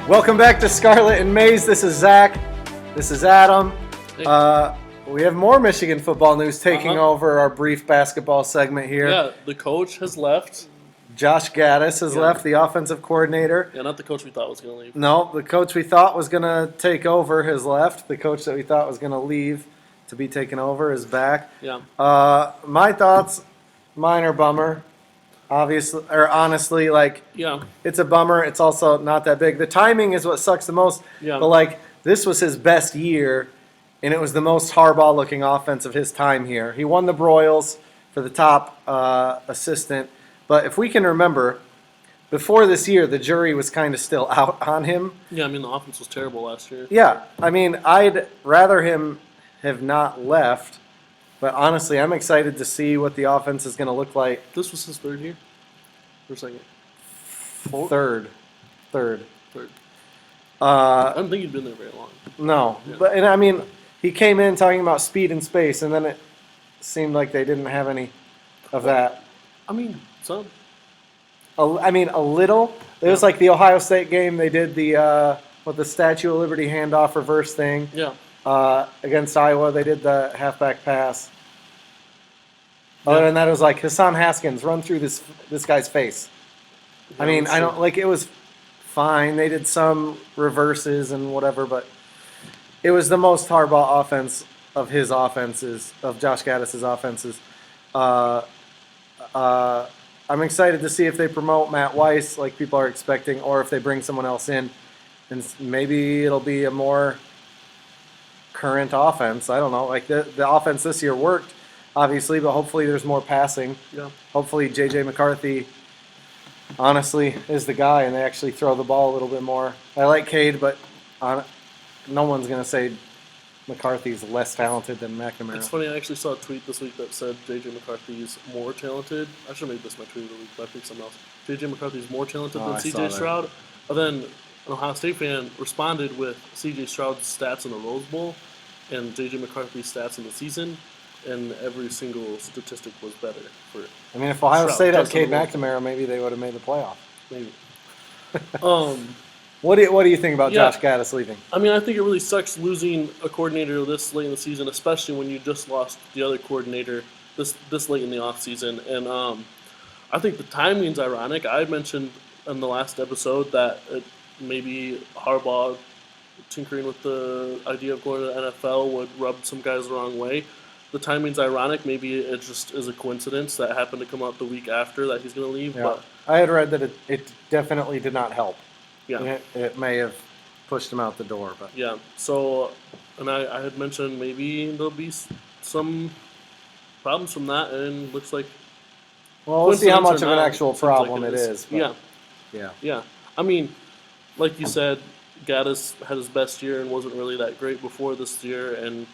Welcome back to Scarlet and Maize. This is Zach. This is Adam. Hey. We have more Michigan football news taking over our brief basketball segment here. Yeah, the coach has left. Josh Gattis has left, the offensive coordinator. Yeah, not the coach we thought was going to leave. No, the coach we thought was going to take over has left. The coach that we thought was going to leave to be taken over is back. Yeah. My thoughts, mine are bummer. Obviously, or honestly, Yeah. it's a bummer. It's also not that big. The timing is what sucks the most. Yeah. But this was his best year, and it was the most Harbaugh-looking offense of his time here. He won the Broyles for the top assistant. But if we can remember, before this year, the jury was kind of still out on him. Yeah, I mean, the offense was terrible last year. Yeah, I mean, I'd rather him have not left. But honestly, I'm excited to see what the offense is going to look like. This was his third year? Or second? Third. Third. I don't think he'd been there very long. No. Yeah. But I mean, he came in talking about speed and space, and then it seemed like they didn't have any of that. I mean, some. A little. It was like the Ohio State game. They did the Statue of Liberty handoff reverse thing. Yeah. Against Iowa, they did the halfback pass. Other than that, it was like Hassan Haskins run through this guy's face. Yeah, I mean, I don't see. like it was fine. They did some reverses and whatever, but it was the most Harbaugh offense of his offenses, of Josh Gattis' offenses. I'm excited to see if they promote Matt Weiss like people are expecting, or if they bring someone else in, and maybe it'll be a more current offense. I don't know. Like the offense this year worked, obviously, but hopefully there's more passing. Yeah. Hopefully J.J. McCarthy, honestly, is the guy, and they actually throw the ball a little bit more. I like Cade, but no one's going to say McCarthy's less talented than McNamara. It's funny, I actually saw a tweet this week that said J.J. McCarthy is more talented. I should have made this my tweet of the week, but I picked something else. J.J. McCarthy is more talented Oh, than I saw C.J. that. Stroud. And then an Ohio State fan responded with C.J. Stroud's stats in the Rose Bowl and J.J. McCarthy's stats in the season, and every single statistic was better for I mean, if Ohio Stroud, State had just in Cade the Rose McNamara, maybe they would have made the playoff. maybe. What do you think about Yeah. Josh Gattis leaving? I mean, I think it really sucks losing a coordinator this late in the season, especially when you just lost the other coordinator this late in the offseason. And I think the timing's ironic. I mentioned in the last episode that maybe Harbaugh tinkering with the idea of going to the NFL would rub some guys the wrong way. The timing's ironic. Maybe it just is a coincidence that happened to come out the week after that he's going to leave. Yeah. But I had read that it definitely did not help. yeah. It may have pushed him out the door, but Yeah. So, and I had mentioned maybe there'll be some problems from that, and looks like well, we'll see how much coincidence or of an not, actual seems like problem it is. But Yeah. yeah. Yeah. I mean, like you said, Gattis had his best year and wasn't really that great before this year, and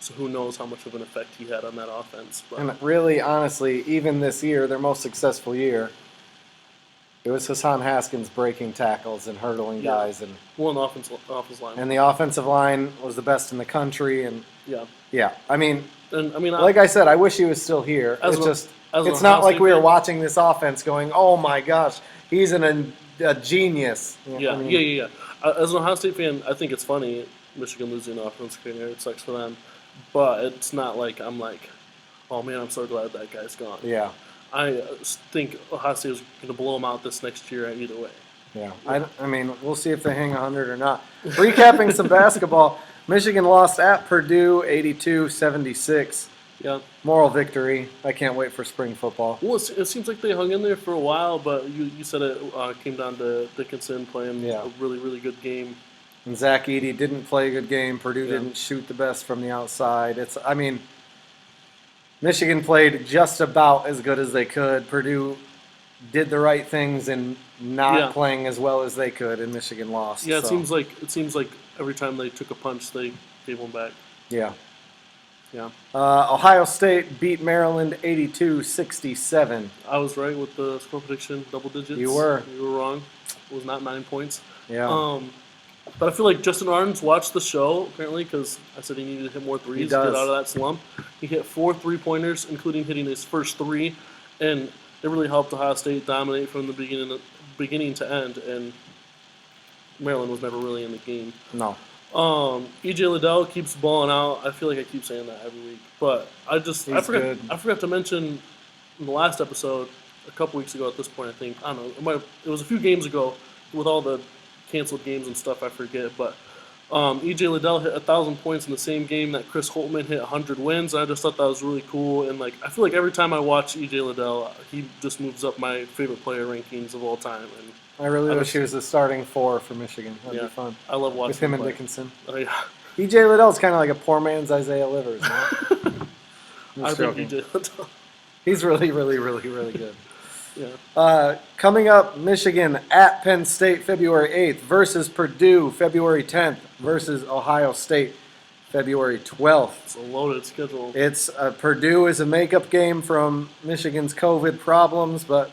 so who knows how much of an effect he had on that offense. But And really, honestly, even this year, their most successful year, it was Hassan Haskins breaking tackles and hurdling Yeah. guys, and one offensive line. the offensive line was the best in the country. And Yeah. yeah, I mean, And I mean, like I said, I wish he was still here. As It's an- just, as an it's not Ohio like State we were fan- watching this offense going, oh my gosh, he's a genius. You know, Yeah, I mean, yeah. As an Ohio State fan, I think it's funny Michigan losing an offensive coordinator. It sucks for them, but it's not like I'm like, oh man, I'm so glad that guy's gone. Yeah, I think Ohio State is going to blow them out this next year either way. yeah. I mean, we'll see if they hang 100 or not. Recapping some basketball, Michigan lost at Purdue 82-76. Yeah. Moral victory. I can't wait for spring football. Well, it seems like they hung in there for a while, but you said it came down to Dickinson playing Yeah. a really, really good game. And Zach Edey didn't play a good game. Purdue Yeah. didn't shoot the best from the outside. Michigan played just about as good as they could. Purdue did the right things in not Yeah. playing as well as they could, and Michigan lost. Yeah, it so, seems like every time they took a punch, they gave one back. yeah. Yeah. Ohio State beat Maryland 82-67. I was right with the score prediction, double digits. You were. You were wrong. It was not 9 points. Yeah. But I feel like Justin Arns watched the show, apparently, because I said he needed to hit more threes to get does. out of that slump. He hit 4 3-pointers, including hitting his first 3, and it really helped Ohio State dominate from the beginning to end. And Maryland was never really in the game. No. EJ Liddell keeps balling out. I feel like I keep saying that every week, but I forgot. good. I forgot to mention in the last episode a couple weeks ago. At this point, I think I don't know. It was a few games ago with all the canceled games and stuff. I forget, but EJ Liddell hit 1,000 points in the same game that Chris Holtman hit 100 wins. I just thought that was really cool, and like I feel like every time I watch EJ Liddell, he just moves up my favorite player rankings of all time. And I really wish he was the starting 4 for Michigan. That'd yeah, be fun. I love watching with him and play. Dickinson. Oh, yeah. EJ Liddell's kind of like a poor man's Isaiah Livers. No? I think EJ Liddell. He's really, really, really, really good. Yeah. Coming up, Michigan at Penn State February 8th versus Purdue February 10th versus Ohio State February 12th. It's a loaded schedule. It's Purdue is a makeup game from Michigan's COVID problems, but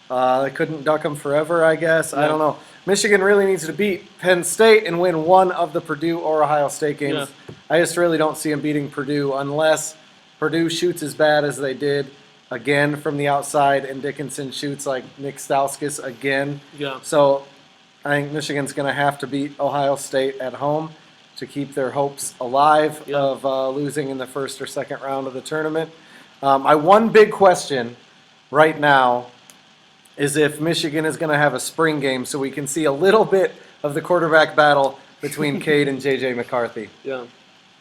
they couldn't duck them forever, I guess. Yeah. I don't know. Michigan really needs to beat Penn State and win one of the Purdue or Ohio State games. Yeah. I just really don't see them beating Purdue unless Purdue shoots as bad as they did again from the outside and Dickinson shoots like Nick Stauskas again. Yeah. So I think Michigan's going to have to beat Ohio State at home to keep their hopes alive Yeah. of losing in the first or second round of the tournament. One big question right now is if Michigan is going to have a spring game so we can see a little bit of the quarterback battle between Cade and J.J. McCarthy. Yeah.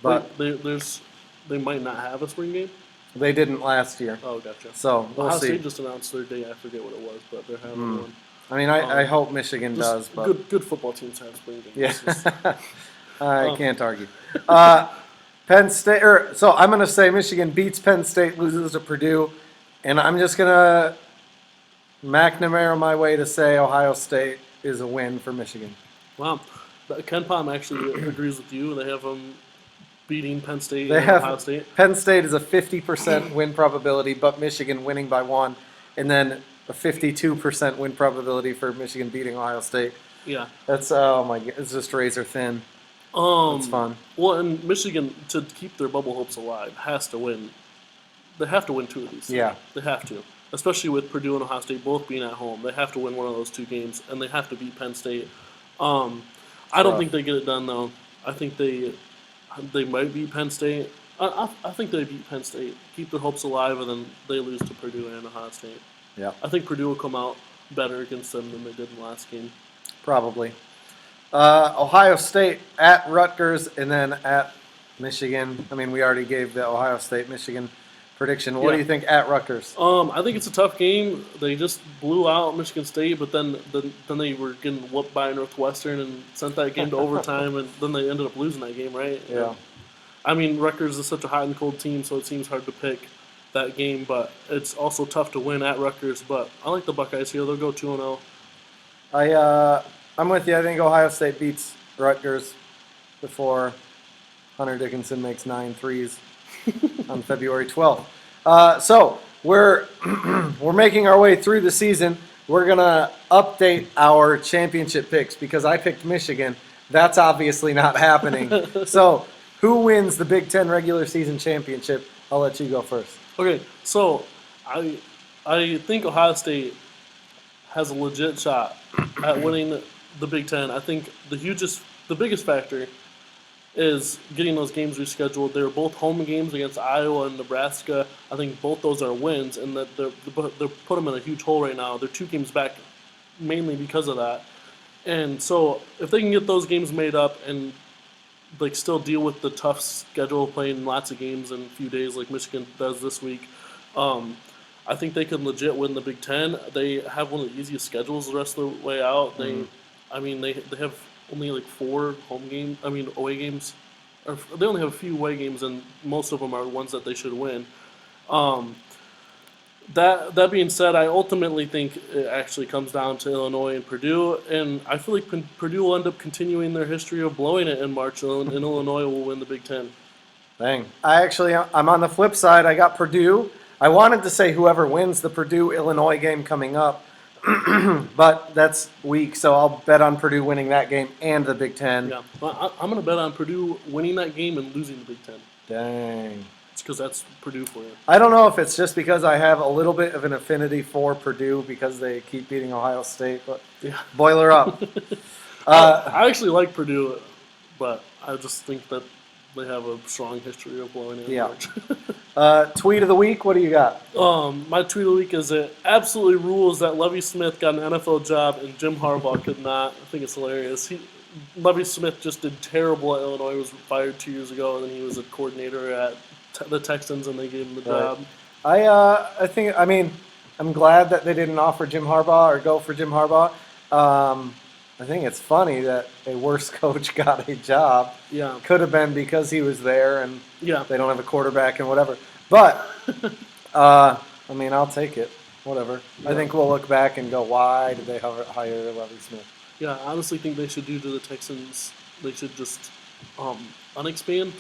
But they might not have a spring game. they didn't last year. Oh, gotcha. So we'll Ohio see. State just announced their day. I forget what it was, but they're having one. I mean, I hope Michigan does, Just but good football teams have spring games. yeah, It's just- I can't argue. Penn State, so I'm going to say Michigan beats Penn State, loses to Purdue, and I'm just going to McNamara my way to say Ohio State is a win for Michigan. wow. Ken Pom actually agrees with you. They have them beating Penn State They and have Ohio State. Penn State is a 50% win probability, but Michigan winning by 1, and then a 52% win probability for Michigan beating Ohio State. Yeah. That's oh my god, it's just razor thin. It's fun. Well, and Michigan, to keep their bubble hopes alive, has to win. They have to win 2 of these. Yeah. They have to. Especially with Purdue and Ohio State both being at home. They have to win one of those 2 games, and they have to beat Penn State. I don't think they get it done, though. I think they might beat Penn State. I think they beat Penn State, keep their hopes alive, and then they lose to Purdue and Ohio State. Yeah, I think Purdue will come out better against them than they did in the last game. probably. Ohio State at Rutgers and then at Michigan. I mean, we already gave the Ohio State-Michigan prediction. What do Yeah. you think at Rutgers? I think it's a tough game. They just blew out Michigan State, but then they were getting whooped by Northwestern and sent that game to overtime, and then they ended up losing that game, right? Yeah. I mean, Rutgers is such a hot and cold team, so it seems hard to pick that game, but it's also tough to win at Rutgers. But I like the Buckeyes here. They'll go 2-0. I'm with you. I think Ohio State beats Rutgers before Hunter Dickinson makes 9 threes on February 12th. So we're we're making our way through the season. We're gonna update our championship picks because I picked Michigan. That's obviously not happening. So who wins the Big Ten regular season championship? I'll let you go first. Okay, so I think Ohio State has a legit shot at winning the Big Ten. I think the biggest factor is getting those games rescheduled. They were both home games against Iowa and Nebraska. I think both those are wins, and that they're put them in a huge hole right now. They're 2 games back, mainly because of that. And so if they can get those games made up and like still deal with the tough schedule, playing lots of games in a few days like Michigan does this week, I think they can legit win the Big Ten. They have one of the easiest schedules the rest of the way out. They have only like 4 away games. Or they only have a few away games, and most of them are ones that they should win. That being said, I ultimately think it actually comes down to Illinois and Purdue, and I feel like Purdue will end up continuing their history of blowing it in March, and Illinois will win the Big Ten. Dang. I'm on the flip side. I got Purdue. I wanted to say whoever wins the Purdue-Illinois game coming up, but that's weak, so I'll bet on Purdue winning that game and the Big Ten. Yeah, well, I'm going to bet on Purdue winning that game and losing the Big Ten. Dang. It's because that's Purdue for you. I don't know if it's just because I have a little bit of an affinity for Purdue because they keep beating Ohio State, but Yeah. boiler up. I actually like Purdue, but I just think that they have a strong history of blowing it in Yeah. March. Tweet of the week. What do you got? My tweet of the week is it absolutely rules that Lovie Smith got an NFL job and Jim Harbaugh could not. I think it's hilarious. Lovie Smith just did terrible at Illinois. Was fired 2 years ago, and then he was a coordinator at the Texans, and they gave him the job. I think. I mean, I'm glad that they didn't offer Jim Harbaugh or go for Jim Harbaugh. I think it's funny that a worse coach got a job. Yeah. Could have been because he was there and Yeah. they don't have a quarterback and whatever. But, I mean, I'll take it. Whatever. Yeah. I think we'll look back and go, why did they hire Lovie Smith? Yeah, I honestly think they should do to the Texans. They should just unexpand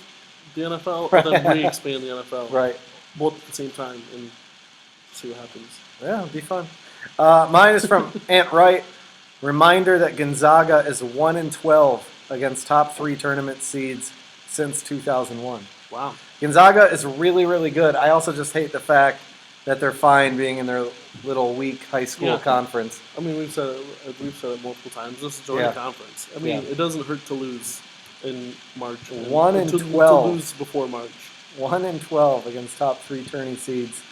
the NFL and then re-expand the NFL. Right. Both at the same time and see what happens. Yeah, it'd be fun. Mine is from Ant Wright. Reminder that Gonzaga is 1-12 against top 3 tournament seeds since 2001. Wow. Gonzaga is really, really good. I also just hate the fact that they're fine being in their little weak high school conference. I mean, we've said it multiple times. This is joining conference. I mean, it doesn't hurt to lose in March. 1-12. To lose before March. 1-12 against top 3 tourney seeds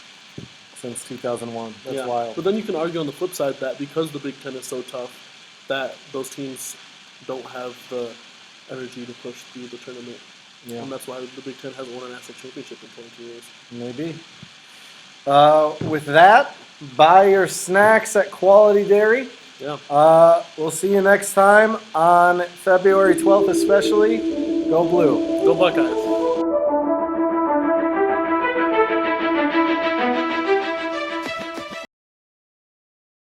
since 2001. That's wild. But then you can argue on the flip side that because the Big Ten is so tough, that those teams don't have the energy to push through the tournament. Yeah. And that's why the Big Ten hasn't won a national championship in 22 years. Maybe. With that, buy your snacks at Quality Dairy. Yeah. We'll see you next time on February 12th especially. Go Blue. Go Buckeyes.